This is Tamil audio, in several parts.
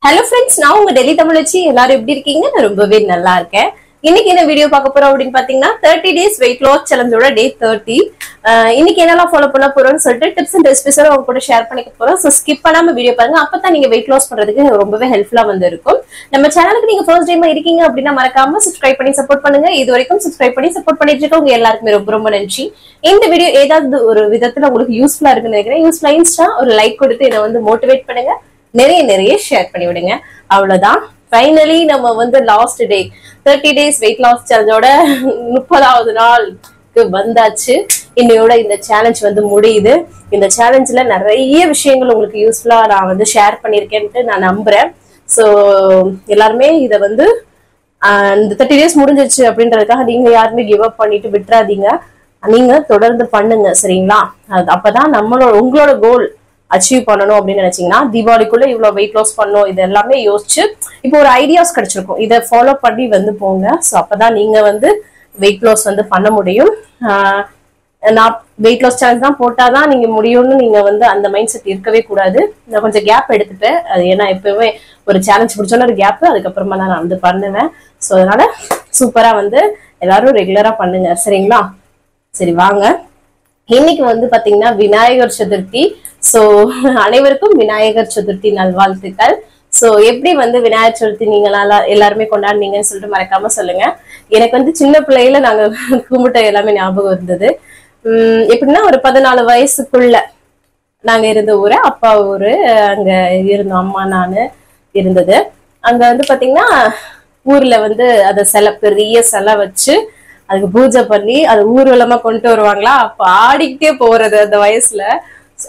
Hello friends, நான் உங்க டெல்லி தமிழச்சி எல்லாரும் எப்படி இருக்கீங்க? நான் ரொம்பவே நல்லா இருக்கேன். இன்னைக்கு என்ன வீடியோ பார்க்க போறோம் அப்படினு பாத்தீங்கன்னா 30 days weight loss challenge ஓட day 30. இன்னைக்கு என்னலாம் ஃபாலோ பண்ண போறோம்னு சொல்லிட்டு டிப்ஸ் அண்ட் ரெசிபீஸ் உங்க கூட ஷேர் பண்ணிக்க போறோம். சோ ஸ்கிப் பண்ணாம வீடியோ பாருங்க. அப்பதான் நீங்க weight loss பண்றதுக்கு ரொம்பவே ஹெல்ப்ஃபுல்லா வந்து இருக்கும். நம்ம சேனலுக்கு நீங்க ஃபர்ஸ்ட் டைம் இருக்கீங்க அப்படினா மறக்காம subscribe பண்ணி சப்போர்ட் பண்ணுங்க. இதுவரைக்கும் subscribe பண்ணி சப்போர்ட் பண்ணிட்டு இருக்கவங்க எல்லாருக்குமே ரொம்ப ரொம்ப நன்றி. இந்த வீடியோ ஏதாவது ஒரு விதத்துல உங்களுக்கு யூஸ்ஃபுல்லா இருக்குன்னு நினைக்கிறேன். யூஸ்ஃபுல்லா இருந்துச்சா ஒரு லைக் கொடுத்து என்ன வந்து மோட்டிவேட் பண்ணுங்க. நிறைய ஷேர் பண்ணி விடுங்க. அவ்வளவுதான். ஃபைனலி நம்ம வந்து last day 30 days weight loss சேலஞ்சோட 30வது நாளுக்கு வந்தாச்சு. இன்னையோட இந்த சேலஞ்ச் வந்து முடியுது. இந்த சேலஞ்ச்ல நிறைய விஷயங்கள் உங்களுக்கு யூஸ்ஃபுல்லா நான் வந்து ஷேர் பண்ணிருக்கேன்ட்டு நான் நம்புறேன். சோ எல்லாருமே இத வந்து இந்த 30 days முடிஞ்சிச்சு அப்படின்றதுக்காக நீங்க யாருமே கிவ் அப் பண்ணிட்டு விட்டுறாதீங்க. நீங்க தொடர்ந்து பண்ணுங்க, சரிங்களா? அப்பதான் உங்களோட கோல் அச்சீவ் பண்ணணும் அப்படின்னு நினைச்சீங்கன்னா தீபாவளிக்குள்ள இவ்வளவு வெயிட் லாஸ் பண்ணணும் இது எல்லாமே யோசிச்சு இப்போ ஒரு ஐடியாஸ் கிடைச்சிருக்கும். இதை ஃபாலோ பண்ணி வந்து போங்க. ஸோ அப்பதான் நீங்க வந்து வெயிட் லாஸ் வந்து பண்ண முடியும். நான் வெயிட் லாஸ் சேலஞ்ச் தான் போட்டாதான் நீங்க முடியும்னு நீங்க வந்து அந்த மைண்ட் செட் இருக்கவே கூடாது. நான் கொஞ்சம் கேப் எடுத்துட்டேன். அது ஏன்னா எப்பவுமே ஒரு சேலஞ்ச் முடிச்சோன்னா ஒரு கேப், அதுக்கப்புறமா தான் நான் வந்து பண்ணுவேன். ஸோ அதனால சூப்பரா வந்து எல்லாரும் ரெகுலரா பண்ணுங்க, சரிங்களா? சரி வாங்க. இன்னைக்கு வந்து பாத்தீங்கன்னா விநாயகர் சதுர்த்தி. சோ அனைவருக்கும் விநாயகர் சதுர்த்தி நல்வாழ்த்துக்கள். சோ எப்படி வந்து விநாயகர் சதுர்த்தி நீங்க எல்லாருமே கொண்டாடுனீங்கன்னு சொல்லிட்டு மறக்காம சொல்லுங்க. எனக்கு வந்து சின்ன பிள்ளையில நாங்க கும்பிட்ட எல்லாமே ஞாபகம் இருந்தது. எப்படின்னா ஒரு 14 வயசுக்குள்ள நாங்க இருந்த ஊரு, அப்பா ஊரு, அங்க இருந்தோம். அம்மா நானு இருந்தது அங்க வந்து பாத்தீங்கன்னா ஊர்ல வந்து அத பெரிய சிலை வச்சு அதுக்கு பூஜை பண்ணி அது ஊர்வலமா கொண்டு வருவாங்களா. அப்ப ஆடிக்கிட்டே போறது அந்த வயசுல.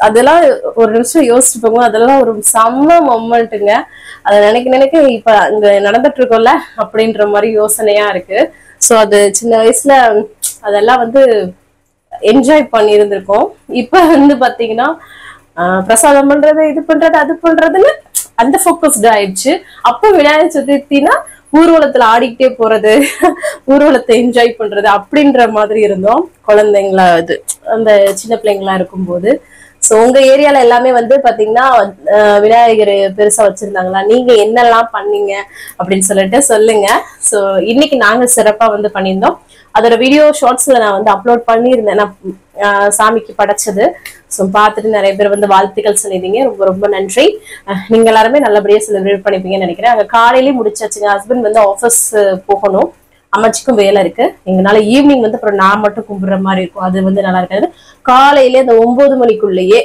அதெல்லாம் ஒரு நிமிஷம் யோசிச்சு போங்க. அதெல்லாம் ஒரு செம்ம மொமெண்ட்டுங்க. அதை நினைக்க இப்ப அங்க நடந்துட்டு இருக்கோம்ல அப்படின்ற மாதிரி யோசனையா இருக்கு. சோ அது சின்ன வயசுல அதெல்லாம் வந்து என்ஜாய் பண்ணி இருந்திருக்கோம். இப்ப வந்து பாத்தீங்கன்னா பிரசாதம் பண்றது, இது பண்றது, அது பண்றதுன்னு அந்த போக்கஸ்ட் ஆயிடுச்சு. அப்ப விநாயகர் சதுர்த்தினா ஊர்வலத்துல ஆடிக்கிட்டே போறது, ஊர்வலத்தை என்ஜாய் பண்றது அப்படின்ற மாதிரி இருந்தோம் குழந்தைங்களா, இது அந்த சின்ன பிள்ளைங்களா இருக்கும்போது. சோ உங்க ஏரியால எல்லாமே வந்து பாத்தீங்கன்னா விநாயகர் பெருசா வச்சிருந்தாங்களா? நீங்க என்னெல்லாம் பண்ணீங்க அப்படின்னு சொல்லிட்டு சொல்லுங்க. சோ இன்னைக்கு நாங்க சிறப்பா வந்து பண்ணியிருந்தோம். அதோட வீடியோ ஷார்ட்ஸ்ல நான் வந்து அப்லோட் பண்ணியிருந்தேன். நான் சாமிக்கு படைச்சது. ஸோ பார்த்துட்டு நிறைய பேர் வந்து வாழ்த்துக்கள் சொல்லியிருந்தீங்க. ரொம்ப ரொம்ப நன்றி. நீங்க எல்லாருமே நல்லபடியா செலிப்ரேட் பண்ணிப்பீங்கன்னு நினைக்கிறேன். அங்க காலையிலேயே முடிச்சாச்சுங்க. ஹஸ்பண்ட் வந்து ஆஃபீஸ் போகணும், அம்மாச்சிக்கும் வேலை இருக்கு. எங்கனால ஈவினிங் வந்து அப்புறம் நான் மட்டும் கும்பிடுற மாதிரி இருக்கும். அது வந்து நல்லா இருக்காது. காலையிலே அந்த 9 மணிக்குள்ளேயே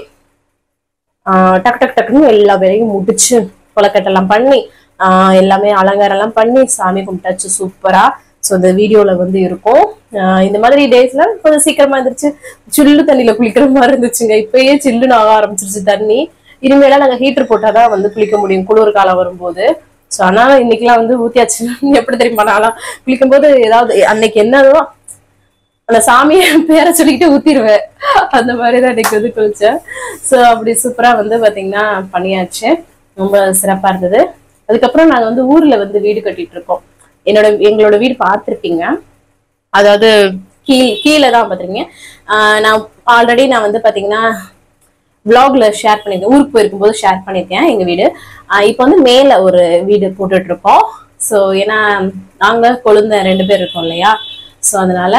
டக்குன்னு எல்லா வேலையும் முடிச்சு கொலக்கட்டெல்லாம் பண்ணி எல்லாமே அலங்காரம் எல்லாம் பண்ணி சாமி கும்பிட்டாச்சு சூப்பரா. ஸோ இந்த வீடியோல வந்து இருக்கும். இந்த மாதிரி டேஸ்ல கொஞ்சம் சீக்கிரமா இருந்துச்சு. சில்லு தண்ணியில குளிக்கிற மாதிரி இருந்துச்சுங்க. இப்பயே சில்லுன்னு ஆக ஆரம்பிச்சிருச்சு தண்ணி. இனிமேலாம் நாங்க ஹீட்டர் போட்டாதான் வந்து குளிக்க முடியும் குளிர் காலம் வரும்போது. ஸோ அதனால இன்னைக்கெல்லாம் வந்து ஊத்தியாச்சு. எப்படி தெரியுமா, நான்லாம் குளிக்கும் போது ஏதாவது அன்னைக்கு என்னதோ அந்த சாமியை பேரை சொல்லிக்கிட்டு ஊத்திடுவேன். அந்த மாதிரிதான் இன்னைக்கு வந்து குளிச்சேன். ஸோ அப்படி சூப்பரா வந்து பாத்தீங்கன்னா பண்ணியாச்சு. ரொம்ப சிறப்பா இருந்தது. அதுக்கப்புறம் நாங்க வந்து ஊர்ல வந்து வீடு கட்டிட்டு இருக்கோம். எங்களோட வீடு பார்த்திருப்பீங்க. அதாவது கீழே தான் பாத்துருக்கீங்க. நான் ஆல்ரெடி நான் வந்து பாத்தீங்கன்னா விளாக்ல ஷேர் பண்ணிருக்கேன். ஊருக்கு போயிருக்கும் போது ஷேர் பண்ணிருக்கேன் எங்க வீடு. இப்ப வந்து மேல ஒரு வீடு போட்டுட்டு இருக்கோம். சோ ஏன்னா நாங்க கொழுந்த 2 பேர் இருக்கோம் இல்லையா. சோ அதனால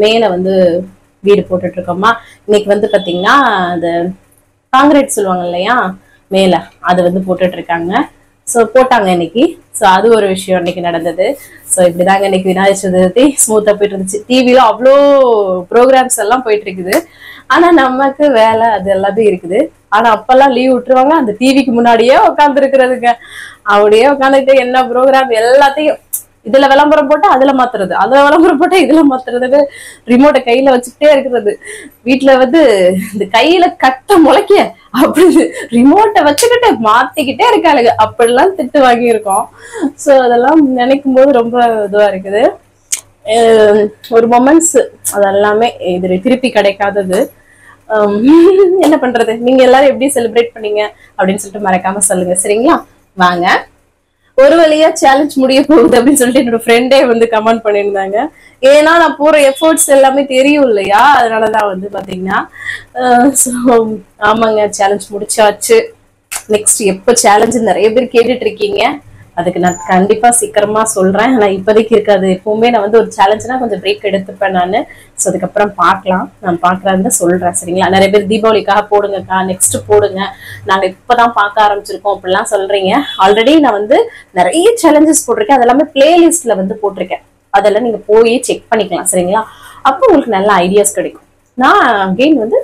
மேல வந்து வீடு போட்டுட்டு இருக்கோமா. இன்னைக்கு வந்து பாத்தீங்கன்னா அந்த காங்கிரீட் சொல்லுவாங்க இல்லையா, மேல அது வந்து போட்டுட்டு இருக்காங்க. சோ போட்டாங்க இன்னைக்கு. சோ அது ஒரு விஷயம் இன்னைக்கு நடந்தது. சோ இப்படிதாங்க இன்னைக்கு விநாயகர் சதுர்த்தி ஸ்மூத்தா போயிட்டு இருந்துச்சு. டிவில அவ்வளோ ப்ரோக்ராம்ஸ் எல்லாம் போயிட்டு இருக்குது. ஆனா நமக்கு வேலை அது எல்லாத்தையும் இருக்குது. ஆனா அப்பெல்லாம் லீவ் விட்டுருவாங்க, அந்த டிவிக்கு முன்னாடியே உட்கார்ந்து இருக்கிறதுங்க. அப்படியே உட்காந்துட்டு என்ன ப்ரோக்ராம் எல்லாத்தையும் இதுல விளம்பரம் போட்டு அதுல மாத்துறது, அதுல விளம்பரம் போட்டு இதுல மாத்துறதுன்னு ரிமோட்டை கையில வச்சுக்கிட்டே இருக்கிறது. வீட்டுல வந்து இந்த கையில கட்ட முளைக்க அப்படி ரிமோட்டை வச்சுக்கிட்டு மாத்திக்கிட்டே இருக்காளுங்க. அப்படிலாம் திட்டு வாங்கியிருக்கோம். சோ அதெல்லாம் நினைக்கும் போது ரொம்ப இதுவா இருக்குது. ஒரு மொமெண்ட்ஸ் அதெல்லாமே இது திருப்பி கிடைக்காதது. என்ன பண்றது? நீங்க எல்லாரும் எப்படி செலிப்ரேட் பண்ணீங்க அப்படின்னு சொல்லிட்டு மறக்காம சொல்லுங்க, சரிங்களா? வாங்க. ஒரு வழியா சேலஞ்ச் முடிய போகுது அப்படின்னு சொல்லிட்டு என்னோட ஃப்ரெண்டே வந்து கமெண்ட் பண்ணியிருந்தாங்க. ஏன்னா நான் போற எஃபர்ட்ஸ் எல்லாமே தெரியும் இல்லையா, அதனாலதான் வந்து பாத்தீங்கன்னா ஆமாங்க சேலஞ்ச் முடிச்சாச்சு. நெக்ஸ்ட் எப்போ சேலஞ்சு நிறைய பேர் கேட்டுட்டு இருக்கீங்க. அதுக்கு நான் கண்டிப்பா சீக்கிரமா சொல்றேன். ஆனா இப்போதைக்கு இருக்காது. எப்பவுமே நான் வந்து ஒரு சேலஞ்சுனா கொஞ்சம் பிரேக் எடுத்துப்பேன் நான். ஸோ அதுக்கப்புறம் பார்க்கலாம். நான் பார்க்கலான்னு சொல்றேன் சரிங்களா. நிறைய பேர் தீபாவளிக்காக போடுங்கக்கா, நெக்ஸ்ட் போடுங்க, நாங்க இப்பதான் பார்க்க ஆரம்பிச்சிருக்கோம் அப்படிலாம் சொல்றீங்க. ஆல்ரெடி நான் வந்து நிறைய சேலஞ்சஸ் போட்டிருக்கேன். அதெல்லாமே பிளேலிஸ்ட்ல வந்து போட்டிருக்கேன். அதெல்லாம் நீங்க போய் செக் பண்ணிக்கலாம் சரிங்களா. அப்போ உங்களுக்கு நல்ல ஐடியாஸ் கிடைக்கும். நான் அகெயின் வந்து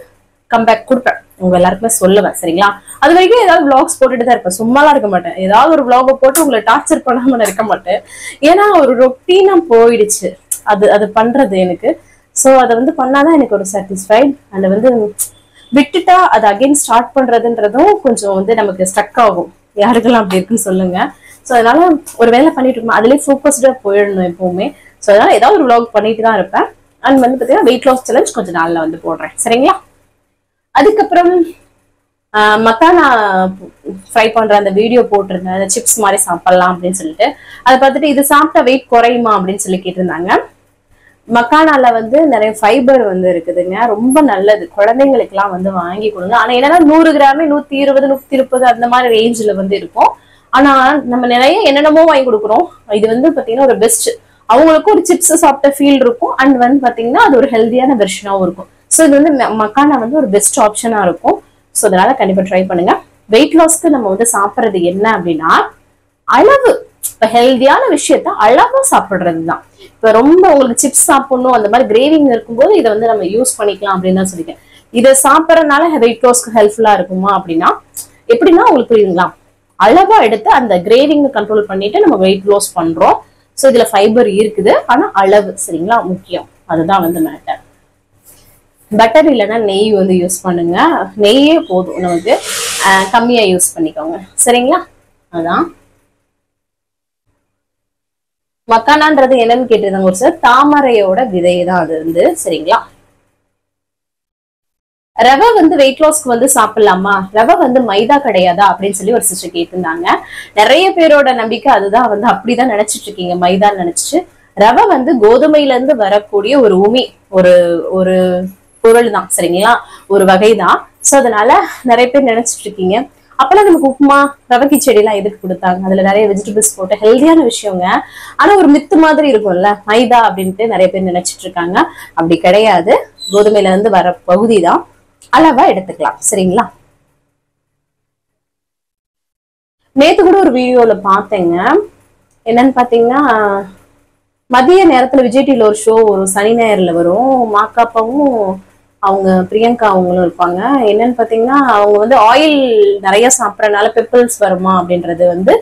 கம்பேக் கொடுப்பேன், உங்க எல்லாருக்குமே சொல்லுவேன் சரிங்களா. அது வரைக்கும் ஏதாவது விளாக்ஸ் போட்டுட்டு தான் இருப்பேன், சும்மாலாம் இருக்க மாட்டேன். ஏதாவது ஒரு விளாக போட்டு உங்களை டார்ச்சர் பண்ணாம இருக்க மாட்டேன். ஏன்னா ஒரு ரொட்டீனா போயிடுச்சு அது பண்றது எனக்கு. ஸோ அதை வந்து பண்ணாதான் எனக்கு ஒரு சாட்டிஸ்ஃபைட். அதை வந்து விட்டுட்டா அதை அகெயின் ஸ்டார்ட் பண்றதுன்றதும் கொஞ்சம் வந்து நமக்கு ஸ்டக் ஆகும். யாருக்கெல்லாம் அப்படி இருக்குன்னு சொல்லுங்க. ஸோ அதனால ஒரு வேலை பண்ணிட்டு இருக்கோம், அதுலேயே ஃபோக்கஸ்டா போயிடணும் எப்பவுமே. ஸோ அதனால ஏதாவது ஒரு விளாக் பண்ணிட்டு தான் இருப்பேன். அண்ட் வந்து பார்த்தீங்கன்னா வெயிட் லாஸ் சேலஞ்ச் கொஞ்சம் நாள்ல வந்து போடுறேன் சரிங்களா. அதுக்கப்புறம் மக்கானா ஃப்ரை பண்ற அந்த வீடியோ போட்டிருந்தேன், அந்த சிப்ஸ் மாதிரி சாப்பிடலாம் அப்படின்னு சொல்லிட்டு. அதை பார்த்துட்டு இது சாப்பிட்டா வெயிட் குறையுமா அப்படின்னு சொல்லி கேட்டிருந்தாங்க. மக்கானால வந்து நிறைய ஃபைபர் வந்து இருக்குதுங்க, ரொம்ப நல்லது. குழந்தைங்களுக்கு எல்லாம் வந்து வாங்கி கொடுங்க. ஆனா என்னன்னா 100 கிராமே 120 130 அந்த மாதிரி ரேஞ்சில் வந்து இருக்கும். ஆனா நம்ம நிறைய என்னென்னமோ வாங்கி கொடுக்குறோம். இது வந்து பாத்தீங்கன்னா ஒரு பெஸ்ட். அவங்களுக்கும் ஒரு சிப்ஸ் சாப்பிட்ட ஃபீல் இருக்கும். அண்ட் வந்து பாத்தீங்கன்னா அது ஒரு ஹெல்தியான வெர்ஷனாவும் இருக்கும். ஸோ இது வந்து மக்கானா வந்து ஒரு பெஸ்ட் ஆப்ஷனா இருக்கும். ஸோ அதனால கண்டிப்பா ட்ரை பண்ணுங்க. வெயிட் லாஸ்க்கு நம்ம வந்து சாப்பிட்றது என்ன அப்படின்னா அளவு. இப்ப ஹெல்தியான விஷயத்த அளவா சாப்பிடுறதுதான். இப்ப ரொம்ப உங்களுக்கு சிப்ஸ் சாப்பிடணும் அந்த மாதிரி கிரேவிங் இருக்கும்போது இதை வந்து நம்ம யூஸ் பண்ணிக்கலாம் அப்படின்னு தான் சொல்லிட்டேன். இதை சாப்பிட்றதுனால வெயிட் லாஸ்க்கு ஹெல்ப்ஃபுல்லா இருக்குமா அப்படின்னா எப்படின்னா உங்களுக்கு புரியுங்களா, அளவா எடுத்து அந்த கிரேவிங் கண்ட்ரோல் பண்ணிட்டு நம்ம வெயிட் லாஸ் பண்றோம். ஸோ இதுல ஃபைபர் இருக்குது, ஆனா அளவு சரிங்களா முக்கியம். அதுதான் வந்து மேட்டர். பட்டர் இல்லைன்னா நெய் வந்து யூஸ் பண்ணுங்க. நெய்யே போதும் நமக்கு, கம்மியா யூஸ் பண்ணிக்கோங்க சரிங்களா. அதான் மக்கானான்றது என்னன்னு கேட்டிருந்தாங்க ஒரு சார். தாமரையோட விதை தான் அது வந்து சரிங்களா. ரவை வந்து வெயிட் லாஸ்க்கு வந்து சாப்பிடலாமா, ரவை வந்து மைதா கிடையாதா அப்படின்னு சொல்லி ஒரு சிஸ்டர் கேட்டிருந்தாங்க. நிறைய பேரோட நம்பிக்கை அதுதான், வந்து அப்படிதான் நினைச்சிட்டு இருக்கீங்க, மைதான்னு நினைச்சிட்டு. ரவை வந்து கோதுமையில இருந்து வரக்கூடிய ஒரு உமி, ஒரு ஒரு பொருள் தான் சரிங்களா, ஒரு வகைதான். சோ அதனால நிறைய பேர் நினைச்சிட்டு இருக்கீங்க. அப்பெல்லாம் நமக்கு உப்புமா ரவை கிச்சடி எல்லாம் எதுக்கு கொடுத்தாங்க, அதுல நிறைய வெஜிடபிள்ஸ் போட்டு ஹெல்தியான விஷயங்க. ஆனா ஒரு மித்து மாதிரி இருக்கும்ல மைதா அப்படின்ட்டு நிறைய பேர் நினைச்சிட்டு இருக்காங்க. அப்படி கிடையாது, கோதுமையில இருந்து வர பகுதி தான், அளவா எடுத்துக்கலாம் சரிங்களா. நேத்து கூட ஒரு வீடியோல பார்த்தேங்க. என்னன்னு பாத்தீங்கன்னா மதிய நேரத்துல விஜய் டிவில ஒரு ஷோ ஒரு சனி ஞாயிறுல வரும். மாக்காப்பாவும் அவங்க பிரியங்கா அவங்களும் இருப்பாங்க. என்னன்னு பாத்தீங்கன்னா அவங்க வந்து ஆயில் நிறைய சாப்பிடறதுனால பிம்பிள்ஸ் வருமா அப்படின்றது வந்து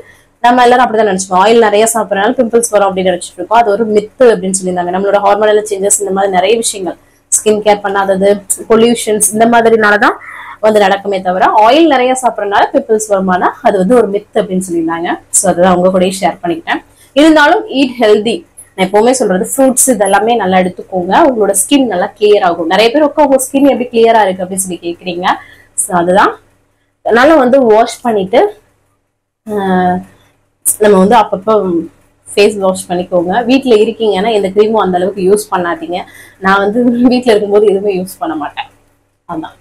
நம்ம எல்லாரும் அப்படிதான் நினைச்சுப்போம். ஆயில் நிறைய சாப்பிடறதுனால பிம்பிள்ஸ் வரும் அப்படின்னு நினைச்சிட்டு இருக்கோம். அது ஒரு மித்து அப்படின்னு சொல்லியிருந்தாங்க. நம்மளோட ஹார்மோனல் சேஞ்சஸ் இந்த மாதிரி நிறைய விஷயங்கள், ஸ்கின் கேர் பண்ணாதது, பொல்யூஷன்ஸ் இந்த மாதிரினாலதான் வந்து நடக்குமே தவிர ஆயில் நிறைய சாப்பிடறதுனால பிம்பிள்ஸ் வருமானா அது வந்து ஒரு மித் அப்படின்னு சொல்லியிருந்தாங்க. ஸோ அதுதான் உங்க கூட ஷேர் பண்ணிக்கிட்டேன். இருந்தாலும் ஈட் ஹெல்தி. நான் எப்பவுமே சொல்றது ஃப்ரூட்ஸ் இதெல்லாமே நல்லா எடுத்துக்கோங்க, உங்களோட ஸ்கின் நல்லா கிளியர் ஆகும். நிறைய பேர் உங்க ஸ்கின் எப்படி கிளியரா இருக்கு அப்படின்னு சொல்லி கேட்குறீங்க. ஸோ அதுதான் நல்லா வந்து வாஷ் பண்ணிட்டு நம்ம வந்து அப்பப்போ ஃபேஸ் வாஷ் பண்ணிக்கோங்க. வீட்டுல இருக்கீங்கன்னா எந்த கிரீமும் அந்த அளவுக்கு யூஸ் பண்ணாதீங்க. நான் வந்து வீட்டுல இருக்கும்போது எதுவுமே யூஸ் பண்ண மாட்டேன். அதான்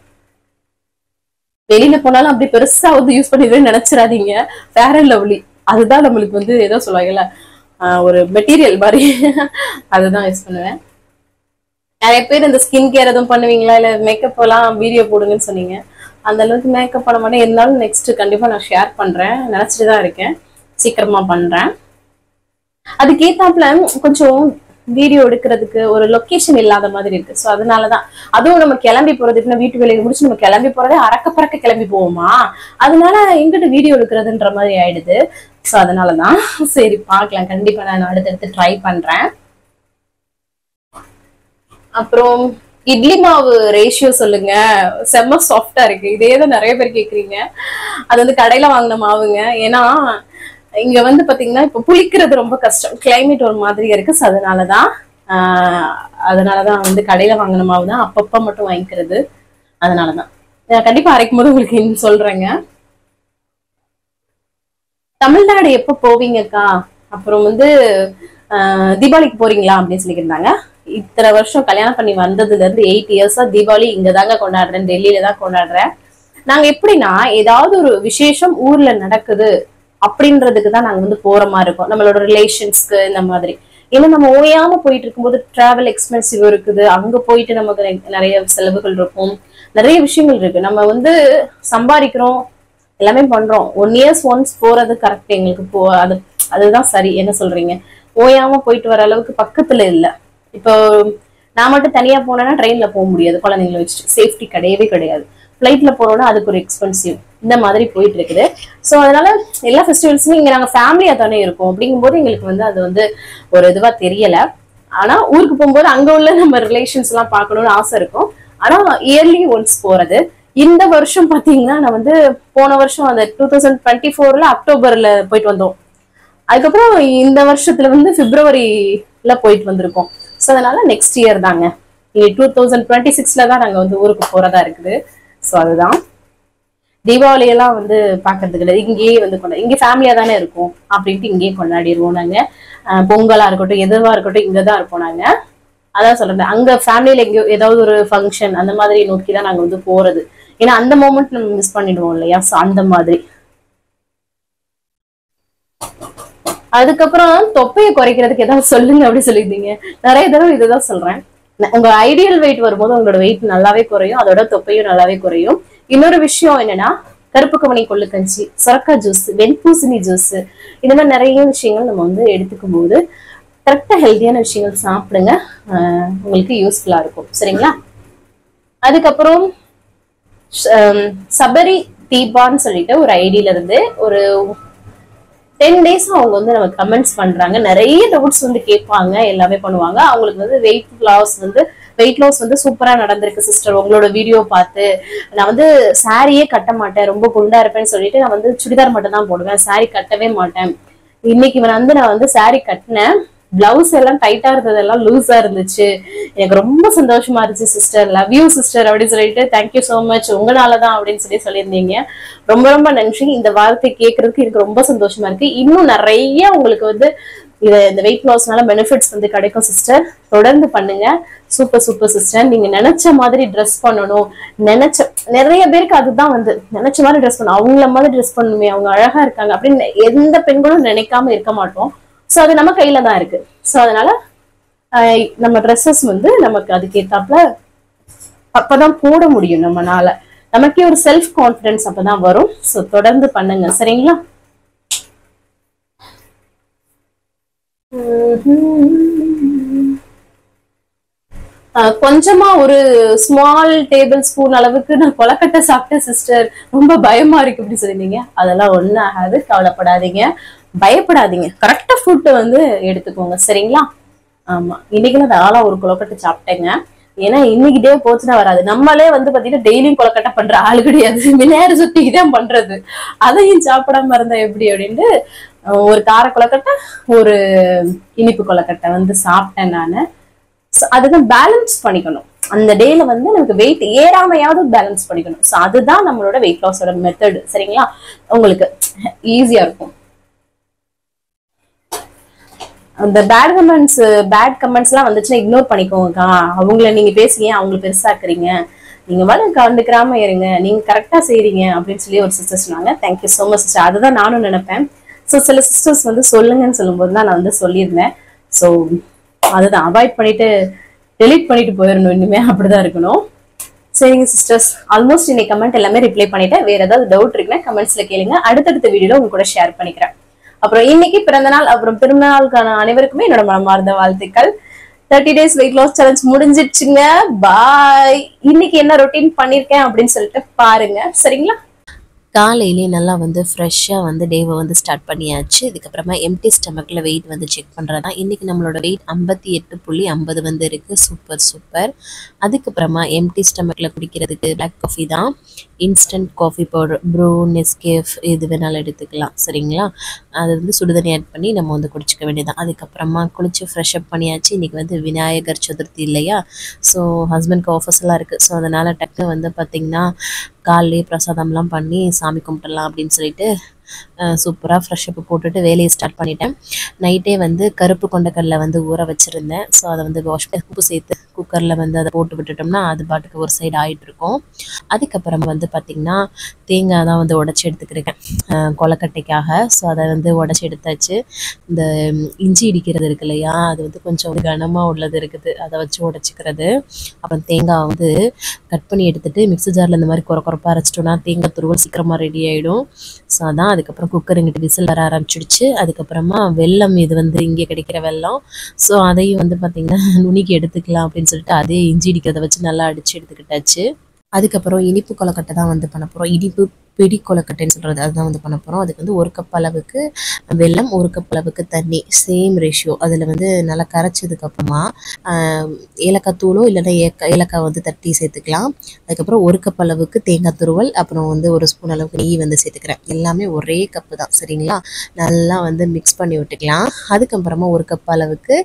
வெளியில போனாலும் அப்படி பெருசா வந்து யூஸ் பண்ணிடுவேன்னு நினைச்சிடாதீங்க. ஃபேர் அண்ட் லவ்லி அதுதான் நம்மளுக்கு வந்து ஏதோ சொல்லுவாங்கல்ல ஒரு மெட்டீரியல் மாதிரி அதுதான் யூஸ் பண்ணுவேன். நிறைய பேர் இந்த ஸ்கின் கேர் எதுவும் பண்ணுவீங்களா, இல்ல மேக்கப் எல்லாம் வீடியோ போடுங்கன்னு சொன்னீங்க. அந்த அளவுக்கு மேக்கப் பண்ண மாட்டேன். இருந்தாலும் நெக்ஸ்ட் கண்டிப்பா நான் ஷேர் பண்றேன், நினைச்சிட்டுதான் இருக்கேன், சீக்கிரமா பண்றேன். அதுக்கேத்தாப்புல கொஞ்சம் வீடியோ எடுக்கிறதுக்கு ஒரு லொகேஷன் இல்லாத மாதிரி இருக்கு. ஸோ அதனாலதான், அதுவும் நம்ம கிளம்பி போறது இப்ப வீட்டு வேலையை முடிச்சு நம்ம கிளம்பி போறதே அறக்க பறக்க கிளம்பி போவோமா, அதனால எங்கிட்ட வீடியோ எடுக்கிறதுன்ற மாதிரி ஆயிடுது. ஸோ அதனாலதான் சரி பார்க்கலாம், கண்டிப்பா நான் அடுத்தடுத்து ட்ரை பண்றேன். அப்புறம் இட்லி மாவு ரேஷியோ சொல்லுங்க, செம்ம சாஃப்டா இருக்கு. இதேதான் நிறைய பேர் கேக்குறீங்க. அது வந்து கடையில வாங்கின மாவுங்க. ஏன்னா இங்க வந்து பாத்தீங்கன்னா இப்ப புளிக்கிறது ரொம்ப கஷ்டம், கிளைமேட் ஒரு மாதிரியா இருக்கு. ஸோ அதனாலதான் வந்து கடையில வாங்கின மாவு தான் அப்பப்ப மட்டும் வாங்கிக்கிறது. அதனாலதான் கண்டிப்பா அரைக்கும் போது உங்களுக்கு இன்னும் சொல்றேங்க. தமிழ்நாடு எப்ப போவீங்கக்கா, அப்புறம் வந்து தீபாவளிக்கு போறீங்களா அப்படின்னு சொல்லியிருந்தாங்க. இத்தனை வருஷம் கல்யாணம் பண்ணி வந்ததுல இருந்து 8 இயர்ஸா தீபாவளி இங்கதாங்க கொண்டாடுறேன், டெல்லியில தான் கொண்டாடுறேன். நாங்க எப்படின்னா ஏதாவது ஒரு விசேஷம் ஊர்ல நடக்குது அப்படின்றதுக்கு தான் நாங்க வந்து போற மாதிரி இருக்கோம், நம்மளோட ரிலேஷன்ஸ்க்கு இந்த மாதிரி. ஏன்னா நம்ம ஓயாம போயிட்டு இருக்கும்போது டிராவல் எக்ஸ்பென்சிவ் இருக்குது, அங்க போயிட்டு நமக்கு நிறைய செலவுகள் இருக்கும், நிறைய விஷயங்கள் இருக்கு. நம்ம வந்து சம்பாதிக்கிறோம், எல்லாமே பண்றோம், 1 year once போறது கரெக்ட் எங்களுக்கு. அதுதான் சரி. என்ன சொல்றீங்க? ஓயாம போயிட்டு வர அளவுக்கு பக்கத்துல இல்ல. இப்போ நான் மட்டும் தனியா போனேன்னா ட்ரெயின்ல போக முடியாது, குழந்தைங்களை வச்சுட்டு சேஃப்டி கிடையவே கிடையாது. ஃபிளைட்ல போனோம்னா அதுக்கு ஒரு எக்ஸ்பென்சிவ், இந்த மாதிரி போயிட்டு இருக்குது. ஸோ அதனால எல்லா ஃபெஸ்டிவல்ஸுமே இங்க நாங்க ஃபேமிலியா தானே இருக்கோம். அப்படிங்கும்போது எங்களுக்கு வந்து அது வந்து ஒரு இதுவா தெரியல. ஆனா ஊருக்கு போகும்போது அங்க உள்ள நம்ம ரிலேஷன்ஸ் எல்லாம் பார்க்கணும்னு ஆசை இருக்கும். ஆனா இயர்லி ஒன்ஸ் போறது. இந்த வருஷம் பாத்தீங்கன்னா நான் வந்து போன வருஷம் அந்த 2024 அக்டோபர்ல போயிட்டு வந்தோம். அதுக்கப்புறம் இந்த வருஷத்துல வந்து பிப்ரவரியில போயிட்டு வந்திருக்கோம். ஸோ அதனால நெக்ஸ்ட் இயர் தாங்க, 2026 தான் நாங்க வந்து ஊருக்கு போறதா இருக்குது. ஸோ அதுதான் தீபாவளி எல்லாம் வந்து பாக்குறது கிடையாது, இங்கேயே வந்து இங்க ஃபேமிலியா தானே இருக்கும் அப்படின்ட்டு இங்கேயே கொண்டாடிடுவோம் நாங்க. பொங்கலா இருக்கட்டும், எதுவா இருக்கட்டும், இங்கதான் இருப்போம் நாங்க. அதான் சொல்றேன், அங்க ஃபேமிலியில எங்கேயோ ஏதாவது ஒரு ஃபங்க்ஷன் அந்த மாதிரி நோக்கி தான் நாங்க வந்து போறது. ஏன்னா அந்த மொமெண்ட் நம்ம மிஸ் பண்ணிடுவோம் இல்லையா? ஸோ அந்த மாதிரி. அதுக்கப்புறம் தொப்பையை குறைக்கிறதுக்கு ஏதாவது சொல்லுங்க அப்படி சொல்லியிருந்தீங்க. நிறைய தடவை இதுதான் சொல்றேன். உங்க ஐடியல் வெயிட் வரும்போது உங்களோட வெயிட் நல்லாவே குறையும், அதோட தொப்பையும் நல்லாவே குறையும். இன்னொரு விஷயம் என்னன்னா, கருப்பு கவனி கொள்ளு கஞ்சி, சொரக்கா ஜூஸ், வெண்பூசணி ஜூஸ், இந்த மாதிரி நிறைய விஷயங்கள் நம்ம வந்து எடுத்துக்கும் போது கரெக்டா ஹெல்த்தியான விஷயங்கள் சாப்பிடுங்க, உங்களுக்கு யூஸ்ஃபுல்லா இருக்கும். சரிங்களா? அதுக்கப்புறம் சபரி தீபான்னு சொல்லிட்டு ஒரு ஐடியில இருந்து ஒரு 10 days அவங்க வந்து நம்ம கமெண்ட்ஸ் பண்றாங்க, நிறைய டவுட்ஸ் வந்து கேட்பாங்க, எல்லாமே பண்ணுவாங்க. அவங்களுக்கு வந்து வெயிட் லாஸ் வந்து சூப்பரா நடந்திருக்கு சிஸ்டர். உங்களோட வீடியோ பார்த்து நான் வந்து சாரியே கட்ட மாட்டேன், ரொம்ப குண்டா இருப்பேன்னு சொல்லிட்டு நான் வந்து சுடிதார் மட்டும் தான் போடுவேன், சாரி கட்டவே மாட்டேன். இன்னைக்கு வந்து நான் வந்து சாரி கட்டினேன், பிளவுஸ் எல்லாம் டைட்டா இருந்ததெல்லாம் லூஸா இருந்துச்சு, எனக்கு ரொம்ப சந்தோஷமா இருந்துச்சு சிஸ்டர், லவ் யூ சிஸ்டர் அப்படின்னு சொல்லிட்டு, தேங்க்யூ சோ மச், உங்களாலதான் அப்படின்னு சொல்லியிருந்தீங்க. ரொம்ப ரொம்ப நன்றி. இந்த வார்த்தை கேட்கறதுக்கு எனக்கு ரொம்ப சந்தோஷமா இருக்கு. இன்னும் நிறைய உங்களுக்கு வந்து இந்த வெயிட் லாஸ்னால பெனிஃபிட்ஸ் வந்து கிடைக்கும் சிஸ்டர். தொடர்ந்து பண்ணுங்க. Super super sister. நீங்க நினைச்ச மாதிரி ட்ரெஸ் பண்ணணும், நிறைய பேருக்கு அதுதான் வந்து நினைச்ச மாதிரி ட்ரெஸ் பண்ணணும், அவங்கள மாதிரி ட்ரெஸ் பண்ணணுமே, அவங்க அழகா இருக்காங்க அப்படின்னு எந்த பெண்களும் நினைக்காம இருக்க மாட்டோம். ஸோ அது நம்ம கையில தான் இருக்கு. ஸோ அதனால நம்ம ட்ரெஸ்ஸஸ் வந்து நமக்கு அதுக்கேத்தாப்புல அப்பதான் போட முடியும் நம்மனால, நமக்கே ஒரு செல்ஃப் கான்பிடன்ஸ் அப்பதான் வரும். ஸோ தொடர்ந்து பண்ணுங்க. சரிங்களா? கொஞ்சமா ஒரு ஸ்மால் டேபிள் ஸ்பூன் அளவுக்கு நான் கொலக்கட்டை சாப்பிட்டேன் சிஸ்டர், ரொம்ப பயமா இருக்கு அப்படி சொல்லிருந்தீங்க. அதெல்லாம் ஒண்ணும் ஆகாது, கவலைப்படாதீங்க, பயப்படாதீங்க. கரெக்டா ஃபுட் வந்து எடுத்துக்கோங்க. சரிங்களா? ஆமா, இன்னைக்கு நான் நாளா ஒரு கொலக்கட்டை சாப்பிட்டேங்க. ஏன்னா இன்னைக்கு டே போச்சுன்னா வராது. நம்மளே வந்து பாத்தீங்கன்னா டெய்லியும் கொலக்கட்டை பண்ற ஆள் கிடையாது, மின்னாரு சுத்திதான் பண்றது. அதையும் சாப்பிடாம இருந்தா எப்படி அப்படின்ட்டு ஒரு கார கொலக்கட்டை, ஒரு இனிப்பு கொலக்கட்டை வந்து சாப்பிட்டேன் நானு. அதுதான் பேலன்ஸ் பண்ணிக்கணும். அந்த டேல வந்து நமக்கு வெயிட் ஏறாமையாவது பேலன்ஸ் பண்ணிக்கணும். ஸோ அதுதான் நம்மளோட வெயிட் லாஸோட மெத்தட். சரிங்களா? உங்களுக்கு ஈஸியா இருக்கும். அந்த பேட் கமெண்ட்ஸ் எல்லாம் வந்துச்சுன்னா இக்னோர் பண்ணிக்கோங்கக்கா. அவங்கள நீங்க பேசுறீங்க, அவங்களை பெருசாக்குறீங்க, நீங்க வந்து கண்டுக்கிறாம இருங்க, நீங்க கரெக்டா செய்றீங்க அப்படின்னு சொல்லி ஒரு சிஸ்டர் சொன்னாங்க. Thank you so much sister. அதுதான் நானும் நினைப்பேன். ஸோ சில சிஸ்டர்ஸ் வந்து சொல்லுங்கன்னு சொல்லும்போது தான் நான் வந்து சொல்லியிருந்தேன். ஸோ அதுதான் அவாய்ட் பண்ணிட்டு டெலீட் பண்ணிட்டு போயிடணும், இனிமே அப்படிதான் இருக்கணும். சரிங்க சிஸ்டர்ஸ், ஆல்மோஸ்ட் இன்னைக்கு கமெண்ட் எல்லாமே ரிப்ளை பண்ணிட்டேன். வேற ஏதாவது டவுட் இருக்குன்னா கமெண்ட்ஸ்ல கேளுங்க, அடுத்தடுத்த வீடியோல உங்க கூட ஷேர் பண்ணிக்கிறேன். அப்புறம் இன்னைக்கு பிறந்த நாள் அப்புறம் பிறந்தநாளுக்கான அனைவருக்குமே என்னோட மனமார்ந்த வாழ்த்துக்கள். 30 days வெயிட் லாஸ் சேலஞ்ச் முடிஞ்சிடுச்சுங்க. பாய். இன்னைக்கு என்ன ரொட்டீன் பண்ணிருக்கேன் அப்படின்னு சொல்லிட்டு பாருங்க. சரிங்களா? காலையிலே நல்லா வந்து ஃப்ரெஷ்ஷாக வந்து டேவை வந்து ஸ்டார்ட் பண்ணியாச்சு. இதுக்கப்புறமா எம்டி ஸ்டமக்கில் வெயிட் வந்து செக் பண்ணுறது தான். இன்றைக்கி நம்மளோட வெயிட் 58.50 வந்து இருக்குது. Super super. அதுக்கப்புறமா எம்டி ஸ்டமக்கில் குடிக்கிறதுக்கு பிளாக் காஃபி தான், instant coffee powder, Bru, Nescafe எது வேணாலும் எடுத்துக்கலாம். சரிங்களா? அது வந்து சுடுதண்ணி ஆட் பண்ணி நம்ம வந்து குடிச்சிக்க வேண்டியதான். அதுக்கப்புறமா குளிச்சு ஃப்ரெஷ் அப் பண்ணியாச்சு. இன்றைக்கி வந்து விநாயகர் சதுர்த்தி இல்லையா? ஸோ ஹஸ்பண்ட்க்கு ஆஃபர்ஸ் எல்லாம் இருக்குது. ஸோ அதனால் டக்கு வந்து பார்த்திங்கன்னா காலையிலே பிரசாதம்லாம் பண்ணி சாமி கும்பிட்டுலாம் அப்படின்னு சொல்லிட்டு சூப்பராக ஃப்ரெஷ் அப் போட்டுட்டு வேலையை ஸ்டார்ட் பண்ணிட்டேன். நைட்டே வந்து கருப்பு கொண்டக்கடலை வந்து ஊற வச்சுருந்தேன். ஸோ அதை வந்து வாஷ் உப்பு சேர்த்து குக்கரில் வந்து அதை போட்டு விட்டுட்டோம்னா அது பாட்டுக்கு ஒரு சைடு ஆகிட்டு இருக்கும். அதுக்கப்புறம் வந்து பார்த்திங்கன்னா தேங்காய் தான் வந்து உடச்சி எடுத்துக்கிறேன் கொலக்கட்டைக்காக. ஸோ அதை வந்து உடச்சி எடுத்தாச்சு. இந்த இஞ்சி இடிக்கிறது இருக்கு இல்லையா, அது வந்து கொஞ்சம் கனமாக உள்ளது இருக்குது, அதை வச்சு உடச்சிக்கிறது. அப்புறம் தேங்காய் வந்து கட் பண்ணி எடுத்துகிட்டு மிக்ஸி ஜாரில் இந்த மாதிரி குறப்பாக அரைச்சிட்டோன்னா தேங்காய் துருவல் சீக்கிரமாக ரெடி ஆகிடும். ஸோ அதான். அதுக்கப்புறம் குக்கர் இங்கிட்டு விசில் வர ஆரம்பிச்சிடுச்சு. அதுக்கப்புறமா வெல்லம், இது வந்து இங்கே கிடைக்கிற வெல்லம். ஸோ அதையும் வந்து பார்த்திங்கன்னா நுணுக்கி எடுத்துக்கலாம் அப்படின்னு சொல்லிட்டு அதே இஞ்சி இடிக்கிறத வச்சு நல்லா அடித்து எடுத்துக்கிட்டாச்சு. அதுக்கப்புறம் இனிப்பு கொலக்கட்டை தான் வந்து பண்ண போகிறோம். இனிப்பு பிடி கொலக்கட்டைன்னு சொல்கிறது அதுதான் வந்து பண்ண போகிறோம். அதுக்கு வந்து 1 கப் அளவுக்கு வெல்லம், 1 கப் அளவுக்கு தண்ணி, சேம் ரேஷியோ. அதில் வந்து நல்லா கரைச்சதுக்கப்புறமா ஏலக்காய் தூளோ இல்லைன்னா ஏலக்காய் வந்து தட்டி சேர்த்துக்கலாம். அதுக்கப்புறம் 1 கப் அளவுக்கு தேங்காய் துருவல், அப்புறம் வந்து 1 ஸ்பூன் அளவுக்கு நெய் வந்து சேர்த்துக்கிறேன். எல்லாமே ஒரே கப்பு தான், சரிங்களா? நல்லா வந்து மிக்ஸ் பண்ணி விட்டுக்கலாம். அதுக்கப்புறமா 1 கப் அளவுக்கு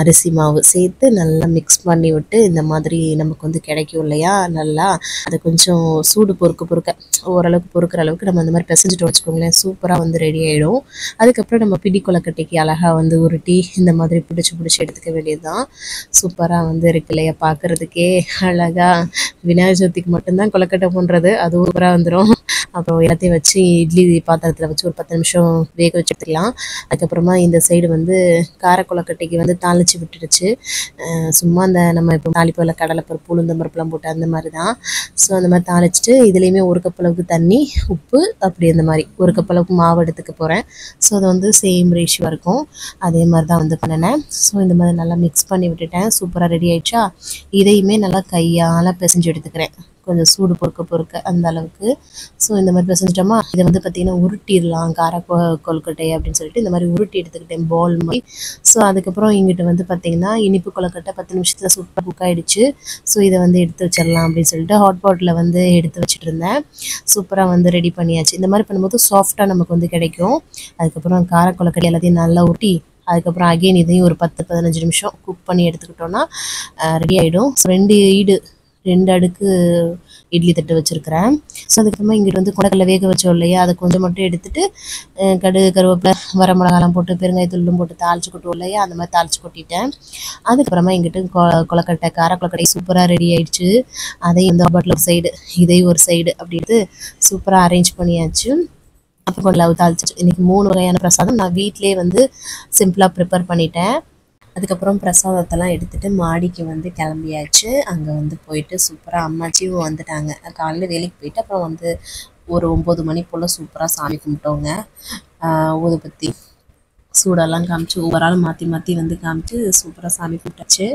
அரிசி மாவு சேர்த்து நல்லா மிக்ஸ் பண்ணி விட்டு இந்த மாதிரி நமக்கு வந்து கிடைக்கும் இல்லையா, நல்லா அதை கொஞ்சம் சூடு பொறுக்க ஓரளவுக்கு பொறுக்கிற அளவுக்கு நம்ம அந்த மாதிரி பிசைஞ்சிட்டு வச்சுக்கோங்களேன், சூப்பராக வந்து ரெடி ஆகிடும். அதுக்கப்புறம் நம்ம பிடி கொலக்கட்டைக்கு அழகாக வந்து உருட்டி இந்த மாதிரி பிடிச்சி எடுத்துக்க வேண்டியது தான். சூப்பராக வந்து இருக்கு இல்லையா, பார்க்குறதுக்கே அழகாக. விநாயகர் சதுர்த்திக்கு மட்டும்தான் கொலக்கட்டை பண்ணுறது, அது சூப்பராக வந்துடும். அப்புறம் எல்லாத்தையும் வச்சு இட்லி பாத்திரத்தில் வச்சு ஒரு 10 நிமிஷம் வேக வச்சு எடுத்துக்கலாம். அதுக்கப்புறமா இந்த சைடு வந்து கார கொலக்கட்டைக்கு வந்து தாளித்து விட்டுடுச்சு. சும்மா அந்த நம்ம இப்போ தாளிப்பில் கடலைப்பருப்பு உளுந்தம்பருப்புலாம் போட்டு அந்த மாதிரி தான். ஸோ அந்த மாதிரி தாளிச்சிட்டு இதுலேயுமே 1 கப் அளவுக்கு தண்ணி, உப்பு, அப்படி அந்த மாதிரி 1 கப் அளவுக்கு மாவு எடுத்துக்க போகிறேன். ஸோ அது வந்து சேம் ரேஷியோ இருக்கும். அதே மாதிரி தான் வந்து பண்ணினேன். ஸோ இந்த மாதிரி நல்லா மிக்ஸ் பண்ணி விட்டுட்டேன். சூப்பராக ரெடி ஆகிடுச்சா. இதையுமே நல்லா கையால் பிசைஞ்சு எடுத்துக்கிறேன், கொஞ்சம் சூடு பொறுக்க அந்த அளவுக்கு. ஸோ இந்த மாதிரி பிசைஞ்சிட்டோமா, இதை வந்து பார்த்திங்கன்னா உருட்டிடலாம் கார கொழுக்கட்டை அப்படின்னு சொல்லிட்டு இந்த மாதிரி உருட்டி எடுத்துக்கிட்டேன் பால் மாதிரி. ஸோ அதுக்கப்புறம் இங்கிட்ட வந்து பார்த்திங்கன்னா இனிப்பு கொழுக்கட்டை 10 நிமிஷத்தில் சூப்பராக குக் ஆகிடுச்சு. ஸோ இதை வந்து எடுத்து வச்சிடலாம் அப்படின்னு சொல்லிட்டு ஹாட் பாட்டில் வந்து எடுத்து வச்சுட்டு இருந்தேன். சூப்பராக வந்து ரெடி பண்ணியாச்சு. இந்த மாதிரி பண்ணும்போது சாஃப்டாக நமக்கு வந்து கிடைக்கும். அதுக்கப்புறம் கார கொழுக்கட்டை எல்லாத்தையும் நல்லா ஊட்டி அதுக்கப்புறம் அகெயின் இதையும் ஒரு 10-15 நிமிஷம் குக் பண்ணி எடுத்துக்கிட்டோன்னா ரெடி ஆகிடும். ஸோ 2 அடுக்கு இட்லி தட்டு வச்சுருக்கிறேன். ஸோ அதுக்கப்புறமா இங்கிட்டு வந்து கொடக்கல்ல வேக வச்சோம் இல்லையா, அதை கொஞ்சம் மட்டும் எடுத்துகிட்டு கடுகு, கருவேப்பிலை, வரமிளகாலாம் போட்டு பெருங்காயத்தூளும் போட்டு தாளித்து கொட்டுவோம் இல்லையா, அந்த மாதிரி தாளித்து கொட்டிட்டேன். அதுக்கப்புறமா இங்கிட்டு கொலக்கட்டை கார கொலக்கட்டை சூப்பராக ரெடி ஆகிடுச்சு. அதையும் இந்த பாட்டில் ஒரு சைடு, இதையும் ஒரு சைடு அப்படி எடுத்து சூப்பராக அரேஞ்ச் பண்ணியாச்சு. அப்புறம் கொஞ்சம் லவ் தாளிச்சிட்டு இன்றைக்கி 3 வகையான பிரசாதம் நான் வீட்டிலே வந்து சிம்பிளாக ப்ரிப்பேர் பண்ணிட்டேன். அதுக்கப்புறம் பிரசாதத்தெல்லாம் எடுத்துகிட்டு மாடிக்கு வந்து கிளம்பியாச்சு. அங்கே வந்து போயிட்டு சூப்பராக அம்மாச்சியும் வந்துட்டாங்க. காலையில் வேலைக்கு போயிட்டு அப்புறம் வந்து ஒரு 9 மணி போல் சூப்பராக சாமி கும்பிட்டோங்க. ஊதுபத்தி சூடெல்லாம் காமிச்சு ஒவ்வொரு ஆள் மாற்றி வந்து காமிச்சு சூப்பராக சாமி கும்பிட்டாச்சு.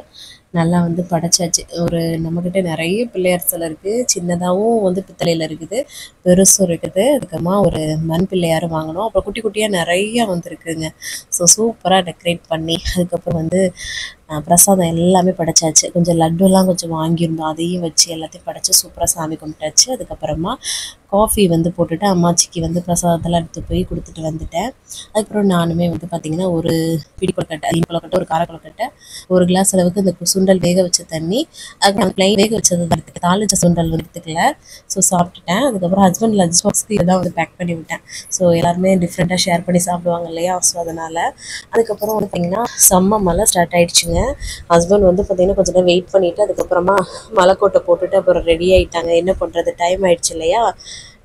நல்லா வந்து படைச்சாச்சு. ஒரு நம்மக்கிட்ட நிறைய பிள்ளையார் சிலை இருக்குது. சின்னதாகவும் வந்து பித்தளையில் இருக்குது, பெருசும் இருக்குது. அதுக்கப்புறமா ஒரு மண் பிள்ளையாரும் வாங்கினோம். அப்புறம் குட்டி குட்டியாக நிறையா வந்துருக்குங்க. ஸோ சூப்பராக டெக்கரேட் பண்ணி அதுக்கப்புறம் வந்து பிரசாதம் எல்லாமே படைச்சாச்சு. கொஞ்சம் லட்டுலாம் கொஞ்சம் வாங்கியிருந்தோம், அதையும் வச்சு எல்லாத்தையும் படைச்சி சூப்பராக சாமி கும்பிட்டாச்சு. அதுக்கப்புறமா காஃபி வந்து போட்டுட்டு அம்மாச்சிக்கு வந்து பிரசாதத்தெல்லாம் எடுத்து போய் கொடுத்துட்டு வந்துட்டேன். அதுக்கப்புறம் நானுமே வந்து பார்த்திங்கன்னா ஒரு பிடி கொழுக்கட்டை, கொழுக்கட்டை, ஒரு கார கொழுக்கட்டை, 1 கிளாஸ் அளவுக்கு இந்த சுண்டல் வேக வச்ச தண்ணி, அதுக்கு ப்ளைன் வேக வச்சது எடுத்துக்க, தாளிச்ச சுண்டல் எடுத்துக்கல. ஸோ சாப்பிட்டுட்டேன். அதுக்கப்புறம் ஹஸ்பண்ட் லஞ்ச் பாக்ஸ்க்கு இதெல்லாம் வந்து பேக் பண்ணி விட்டேன். ஸோ எல்லாருமே டிஃப்ரெண்ட்டாக ஷேர் பண்ணி சாப்பிடுவாங்க இல்லையா, ஸோ அதனால். அதுக்கப்புறம் வந்து பார்த்திங்கன்னா செம்ம மழை ஸ்டார்ட் ஆகிடுச்சுங்க. ஹஸ்பண்ட் வந்து பார்த்திங்கன்னா கொஞ்சம் நேரம் வெயிட் பண்ணிவிட்டு அதுக்கப்புறமா மலைக்கோட்டை போட்டுட்டு அப்புறம் ரெடி ஆகிட்டாங்க. என்ன பண்ணுறது, டைம் ஆகிடுச்சு இல்லையா.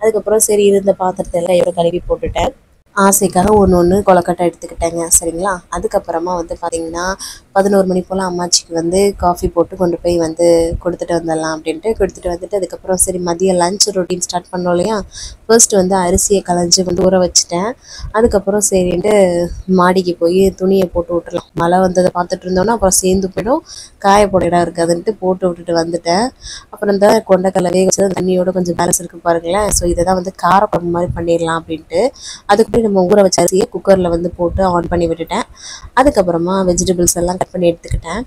அதுக்கப்புறம் சரி இருந்த பாத்திரத்தை எல்லாம் எவ்வளோ கழுவி போட்டுட்டேன். ஆசைக்காக ஒன்று கொலக்கட்டை எடுத்துக்கிட்டேங்க, சரிங்களா. அதுக்கப்புறமா வந்து பார்த்திங்கன்னா 11 மணி போல் அம்மாச்சிக்கு வந்து காஃபி போட்டு கொண்டு போய் வந்து கொடுத்துட்டு வந்துடலாம் அப்படின்ட்டு கொடுத்துட்டு வந்துட்டு அதுக்கப்புறம் சரி மதியம் லஞ்ச் ரொட்டீன் ஸ்டார்ட் பண்ணோம் இல்லையா. ஃபர்ஸ்ட் வந்து அரிசியை களைஞ்சி வந்து ஊற வச்சுட்டேன். அதுக்கப்புறம் சரின்ட்டு மாடிக்கு போய் துணியை போட்டு விட்டுறலாம், மழை வந்ததை பார்த்துட்டு இருந்தோன்னா அப்புறம் சேர்ந்து போய்டும், காய போட இடம் இருக்காதுன்ட்டு போட்டு விட்டுட்டு வந்துட்டேன். அப்புறம் இந்த கொண்டைக்கடலை வேக வச்சது தண்ணியோட கொஞ்சம் பேலன்ஸ் இருக்குது பாருங்களேன். ஸோ இதை தான் வந்து காரக்குழம்பு மாதிரி பண்ணிடலாம் அப்படின்ட்டு அதுக்கு நம்ம ஊற வச்ச அரிசியை குக்கரில் வந்து போட்டு ஆன் பண்ணி விட்டுட்டேன். அதுக்கப்புறமா வெஜிடபிள்ஸ் எல்லாம் கட் பண்ணி எடுத்துக்கிட்டேன்.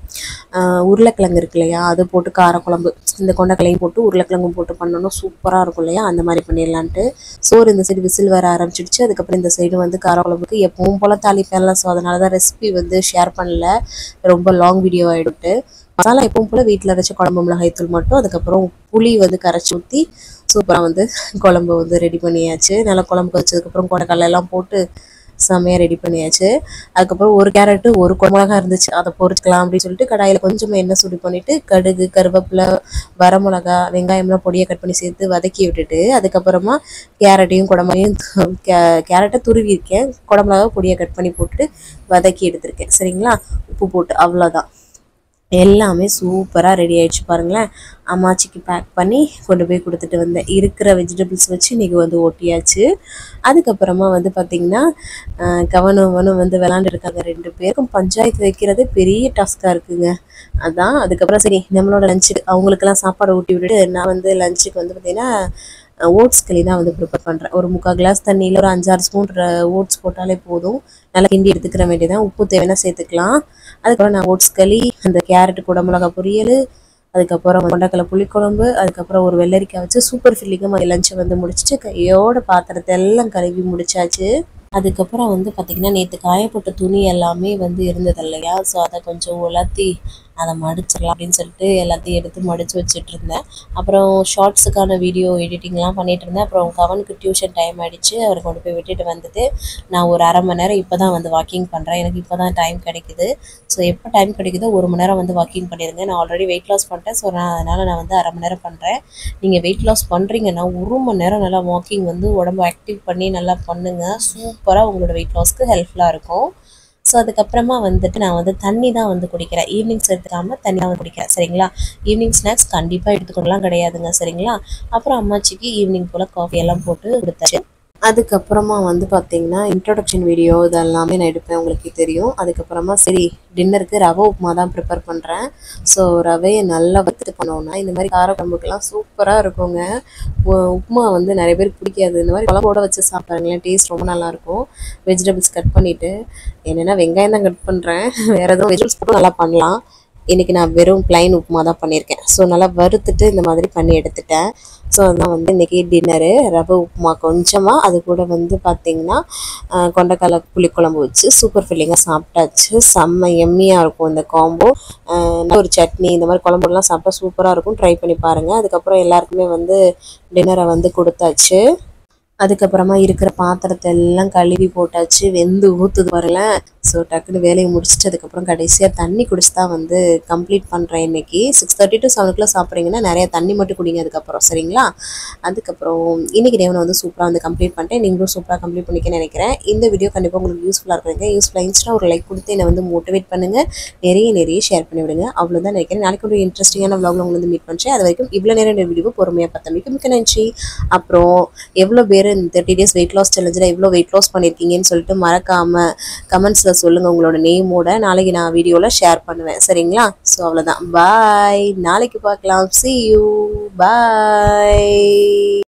உருளைக்கிழங்கு இருக்கு இல்லையா, அது போட்டு காரக்குழம்பு, இந்த கொண்டைக்கடலையும் போட்டு உருளைக்கிழங்கும் போட்டு பண்ணணும், சூப்பராக இருக்கும் இல்லையா. அந்த மாதிரி பண்ணிடலான்ட்டு சோறு இந்த சைடு விசில் வர ஆரம்பிச்சிடுச்சு. அதுக்கப்புறம் இந்த சைடு வந்து காரக்குழம்புக்கு எப்பவும் போல் தாளிப்பேன்லாம். ஸோ அதனால தான் ரெசிபி வந்து ஷேர் பண்ணல, ரொம்ப லாங் வீடியோ ஆகிடுட்டு. மசாலா எப்பவும் போல் வீட்டில் அரைச்ச குழம்பு மிளகாய்த்தூள் மட்டும், அதுக்கப்புறம் புளி வந்து கரைச்சி ஊற்றி சூப்பராக வந்து குழம்பு வந்து ரெடி பண்ணியாச்சு. நல்லா குழம்பு வச்சதுக்கப்புறம் கொண்டைக்கடலை எல்லாம் போட்டு செம்மையாக ரெடி பண்ணியாச்சு. அதுக்கப்புறம் ஒரு கேரட்டு ஒரு குடமிளகா இருந்துச்சு, அதை பொரிச்சுக்கலாம் அப்படின்னு சொல்லிட்டு கடாயில் கொஞ்சமாக எண்ணெய் சூடு பண்ணிவிட்டு கடுகு கருவேப்பிலை வரமிளகா வெங்காயம்லாம் பொடியை கட் பண்ணி சேர்த்து வதக்கி விட்டுட்டு அதுக்கப்புறமா கேரட்டையும் குடமிளகையும் கேரட்டை துருவிருக்கேன், குடமிளகா பொடியை கட் பண்ணி போட்டுட்டு வதக்கி எடுத்திருக்கேன். சரிங்களா, உப்பு போட்டு அவ்வளோதான். எல்லாமே சூப்பராக ரெடி ஆகிடுச்சு பாருங்களேன். அம்மாச்சிக்கு பேக் பண்ணி கொண்டு போய் கொடுத்துட்டு வந்தேன். இருக்கிற வெஜிடபிள்ஸ் வச்சு இன்றைக்கி வந்து ஒட்டியாச்சு. அதுக்கப்புறமா வந்து பார்த்திங்கன்னா கவனம் வந்து விளாண்டுருக்காங்க. 2 பேருக்கும் பஞ்சாயத்து வைக்கிறதே பெரிய டாஸ்காக இருக்குங்க. அதான் அதுக்கப்புறம் சரி நம்மளோட லஞ்சுக்கு அவங்களுக்கெல்லாம் சாப்பாடு ஊட்டி விட்டுட்டு நான் வந்து லஞ்சுக்கு வந்து பார்த்திங்கன்னா ஓட்ஸ் களி தான் வந்து ப்ரிப்பேர் பண்ணுறேன். ஒரு 3/4 கிளாஸ் தண்ணியில் ஒரு 5-6 ஸ்பூன் ஓட்ஸ் போட்டாலே போதும். நல்லா கிண்டி எடுத்துக்கிற வேண்டியதான். உப்பு தேவைன்னா சேர்த்துக்கலாம். அதுக்கப்புறம் நான் ஓட்ஸ் களி, அந்த கேரட்டு குடமிளகா பொரியல், அதுக்கப்புறம் கொண்டக்கடலை புளிக்குழம்பு, அதுக்கப்புறம் ஒரு வெள்ளரிக்காய் வச்சு சூப்பர் ஃபில்லிங்காக லஞ்சை வந்து முடிச்சுட்டு கையோட பாத்திரத்தை எல்லாம் கழுவி முடிச்சாச்சு. அதுக்கப்புறம் வந்து பார்த்திங்கன்னா நேற்று காயப்பட்ட துணி எல்லாமே வந்து இருந்தது இல்லையா, ஸோ அதை கொஞ்சம் உலர்த்தி அதை மடிச்சிடலாம் அப்படின்னு சொல்லிட்டு எல்லாத்தையும் எடுத்து மடித்து வச்சுட்டு இருந்தேன். அப்புறம் ஷார்ட்ஸுக்கான வீடியோ எடிட்டிங்லாம் பண்ணிகிட்டு இருந்தேன். அப்புறம் கவனுக்கு டியூஷன் டைம் ஆகிடுச்சு, அவரை கொண்டு போய் விட்டுட்டு வந்துட்டு நான் ஒரு 1/2 மணி நேரம் இப்போ தான் வந்து வாக்கிங் பண்ணுறேன். எனக்கு இப்போ தான் டைம் கிடைக்குது. ஸோ எப்போ டைம் கிடைக்குதோ 1 மணி நேரம் வந்து வாக்கிங் பண்ணிடுங்க. நான் ஆல்ரெடி வெயிட் லாஸ் பண்ணிட்டேன், ஸோ அதனால் நான் வந்து 1/2 மணி நேரம் பண்ணுறேன். நீங்கள் வெயிட் லாஸ் பண்ணுறீங்கன்னா 1 மணி நேரம் நல்லா வாக்கிங் வந்து உடம்பு ஆக்டிவ் பண்ணி நல்லா பண்ணுங்கள். சூப்பராக உங்களோட வெயிட் லாஸ்க்கு ஹெல்ப்ஃபுல்லாக இருக்கும். ஸோ அதுக்கப்புறமா வந்துட்டு நான் வந்து தண்ணி தான் வந்து குடிக்கிறேன். ஈவினிங்ஸ் எடுத்துக்காமல் தண்ணி தான் வந்து குடிக்கிறேன். சரிங்களா, ஈவினிங் ஸ்நாக்ஸ் கண்டிப்பாக எடுத்துக்கொள்ளலாம் கிடையாதுங்க. சரிங்களா, அப்புறம் அம்மாச்சிக்கு ஈவினிங் போல் காஃபி எல்லாம் போட்டு கொடுத்தாச்சு. அதுக்கப்புறமா வந்து பார்த்திங்கன்னா இன்ட்ரோடக்ஷன் வீடியோ இதெல்லாமே நான் எடுப்பேன், உங்களுக்கு தெரியும். அதுக்கப்புறமா சரி டின்னருக்கு ரவை உப்புமா தான் ப்ரிப்பேர் பண்ணுறேன். ஸோ ரவையை நல்லா வறுத்துட்டு பண்ணோன்னா இந்த மாதிரி கார குழம்புக்கெல்லாம் சூப்பராக இருக்குங்க. உப்புமா வந்து நிறைய பேருக்கு பிடிக்காது, இந்த மாதிரி குழம்போட வச்சு சாப்பிட்றீங்களேன், டேஸ்ட் ரொம்ப நல்லாயிருக்கும். வெஜிடபிள்ஸ் கட் பண்ணிவிட்டு என்னென்னா வெங்காயம் தான் கட் பண்ணுறேன், வேறு எதுவும் வெஜிடபிள்ஸ் போட்டு நல்லா பண்ணலாம். இன்றைக்கி நான் வெறும் பிளைன் உப்புமா தான் பண்ணியிருக்கேன். ஸோ நல்லா வறுத்துட்டு இந்த மாதிரி பண்ணி எடுத்துட்டேன். ஸோ அதுதான் வந்து இன்றைக்கி டின்னரு ரவை உப்புமா கொஞ்சமாக, அது கூட வந்து பார்த்திங்கன்னா கொண்டக்கடலை புளிக்குழம்பு வச்சு சூப்பர் ஃபில்லிங்காக சாப்பிட்டாச்சு. செம்ம எம்மியாக இருக்கும் இந்த காம்போ. ஒரு சட்னி இந்த மாதிரி குழம்புலாம் சாப்பிட்டா சூப்பராக இருக்கும், ட்ரை பண்ணி பாருங்கள். அதுக்கப்புறம் எல்லாருக்குமே வந்து டின்னரை வந்து கொடுத்தாச்சு. அதுக்கப்புறமா இருக்கிற பாத்திரத்தை எல்லாம் கழுவி போட்டாச்சு. வெந்து ஊற்றுது வரல. ஸோ டக்குன்னு வேலையை முடிச்சுட்டு அதுக்கப்புறம் கடைசியாக தண்ணி குடிச்சு தான் வந்து கம்ப்ளீட் பண்ணுறேன். இன்றைக்கி 6:30 to 7 சாப்பிட்றீங்கன்னா நிறைய தண்ணி மட்டும் குடிங்க அதுக்கப்புறம். சரிங்களா, அதுக்கப்புறம் இன்றைக்கி டேவனை வந்து சூப்பராக வந்து கம்ப்ளீட் பண்ணிட்டேன். நீங்களும் சூப்பராக கம்ப்ளீட் பண்ணிக்கன்னு நினைக்கிறேன். இந்த வீடியோ கண்டிப்பாக உங்களுக்கு யூஸ்ஃபுல்லாக இருக்குங்க. யூஸ்ஃபுல்லாக இருந்துச்சுன்னா ஒரு லைக் கொடுத்து என்னை வந்து மோட்டிவேட் பண்ணுங்கள், நிறைய ஷேர் பண்ணி விடுங்க. அவ்வளோதான் நினைக்கிறேன். நாளைக்கு ஒரு இன்ட்ரெஸ்டிங்கான vlogல உங்களை வந்து மீட் பண்ணுறேன். அது வரைக்கும் இவ்வளோ நேரம் இந்த வீடியோ பொறுமையாக பார்த்தமைக்கு மிக்க நன்றி. அப்புறம் எவ்வளோ பேர் இந்த 30 days வெயிட் லாஸ் சேலஞ்சில் எவ்வளோ வெயிட் லாஸ் பண்ணியிருக்கீங்கன்னு சொல்லிட்டு மறக்காமல் கமெண்ட்ஸில் சொல்லுங்கள் உங்களோட நேமோட. நாளைக்கு நான் வீடியோவில் ஷேர் பண்ணுவேன். சரிங்களா, ஸோ அவ்வளோதான். பாய், நாளைக்கு பார்க்கலாம். See you, bye.